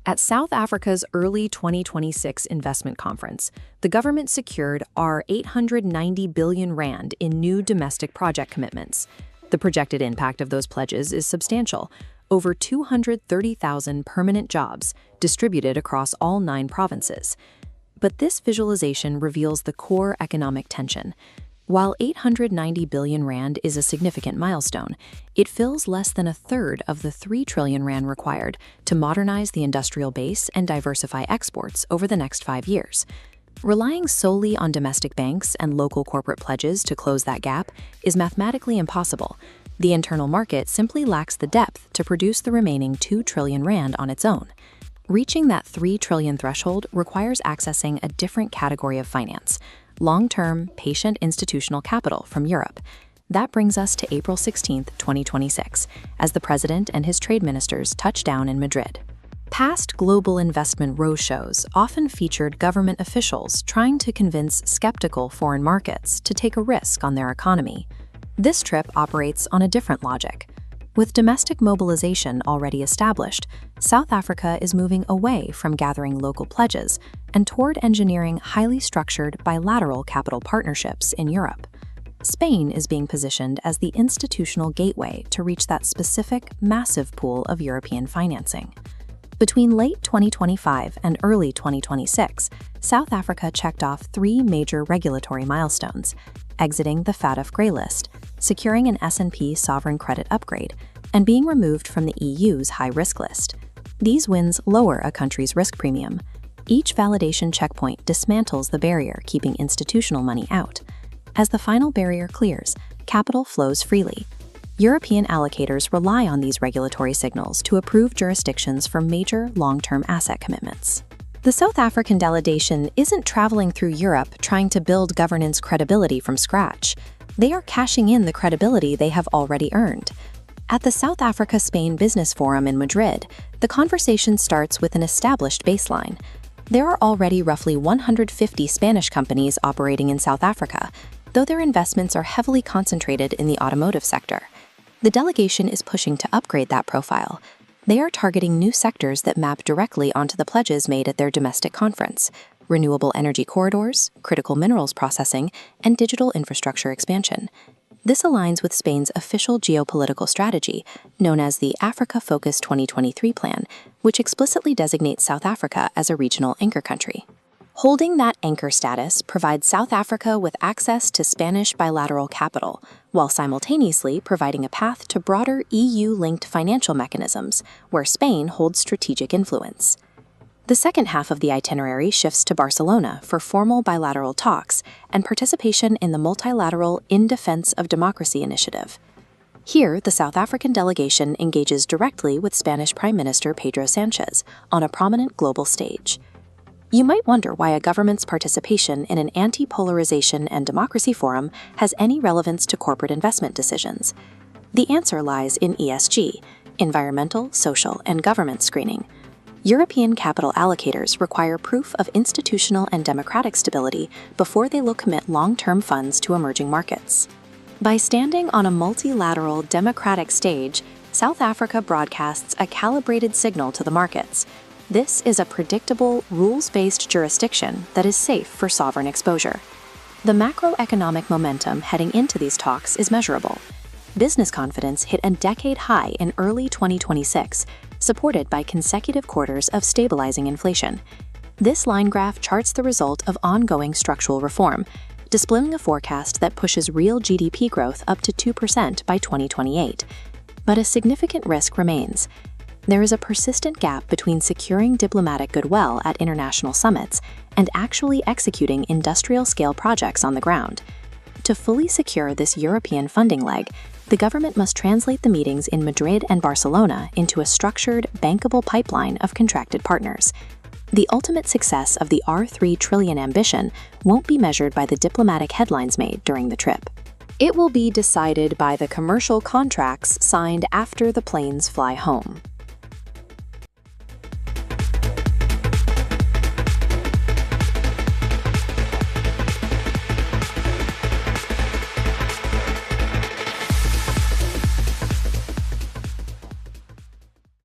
At South Africa's early 2026 investment conference, the government secured R890 billion rand in new domestic project commitments. The projected impact of those pledges is substantial, over 230,000 permanent jobs distributed across all 9 provinces. But this visualization reveals the core economic tension. While 890 billion rand is a significant milestone, it fills less than a third of the 3 trillion rand required to modernize the industrial base and diversify exports over the next 5 years. Relying solely on domestic banks and local corporate pledges to close that gap is mathematically impossible. The internal market simply lacks the depth to produce the remaining 2 trillion rand on its own. Reaching that 3 trillion threshold requires accessing a different category of finance: long-term, patient institutional capital from Europe. That brings us to April 16, 2026, as the president and his trade ministers touch down in Madrid. Past global investment roadshows often featured government officials trying to convince skeptical foreign markets to take a risk on their economy. This trip operates on a different logic. With domestic mobilization already established, South Africa is moving away from gathering local pledges and toward engineering highly structured bilateral capital partnerships in Europe. Spain is being positioned as the institutional gateway to reach that specific, massive pool of European financing. Between late 2025 and early 2026, South Africa checked off 3 major regulatory milestones: exiting the FATF grey list, securing an S&P sovereign credit upgrade, and being removed from the EU's high-risk list. These wins lower a country's risk premium. Each validation checkpoint dismantles the barrier keeping institutional money out. As the final barrier clears, capital flows freely. European allocators rely on these regulatory signals to approve jurisdictions for major long-term asset commitments. The South African delegation isn't traveling through Europe trying to build governance credibility from scratch. They are cashing in the credibility they have already earned. At the South Africa-Spain Business Forum in Madrid, the conversation starts with an established baseline. There are already roughly 150 Spanish companies operating in South Africa, though their investments are heavily concentrated in the automotive sector. The delegation is pushing to upgrade that profile. They are targeting new sectors that map directly onto the pledges made at their domestic conference: renewable energy corridors, critical minerals processing, and digital infrastructure expansion. This aligns with Spain's official geopolitical strategy, known as the Africa Focus 2023 plan, which explicitly designates South Africa as a regional anchor country. Holding that anchor status provides South Africa with access to Spanish bilateral capital, while simultaneously providing a path to broader EU-linked financial mechanisms, where Spain holds strategic influence. The second half of the itinerary shifts to Barcelona for formal bilateral talks and participation in the multilateral In Defense of Democracy initiative. Here, the South African delegation engages directly with Spanish Prime Minister Pedro Sánchez on a prominent global stage. You might wonder why a government's participation in an anti-polarization and democracy forum has any relevance to corporate investment decisions. The answer lies in ESG, environmental, social, and government screening. European capital allocators require proof of institutional and democratic stability before they will commit long-term funds to emerging markets. By standing on a multilateral, democratic stage, South Africa broadcasts a calibrated signal to the markets. This is a predictable, rules-based jurisdiction that is safe for sovereign exposure. The macroeconomic momentum heading into these talks is measurable. Business confidence hit a decade high in early 2026, supported by consecutive quarters of stabilizing inflation. This line graph charts the result of ongoing structural reform, displaying a forecast that pushes real GDP growth up to 2% by 2028. But a significant risk remains. There is a persistent gap between securing diplomatic goodwill at international summits and actually executing industrial-scale projects on the ground. To fully secure this European funding leg, the government must translate the meetings in Madrid and Barcelona into a structured, bankable pipeline of contracted partners. The ultimate success of the R3 trillion ambition won't be measured by the diplomatic headlines made during the trip. It will be decided by the commercial contracts signed after the planes fly home.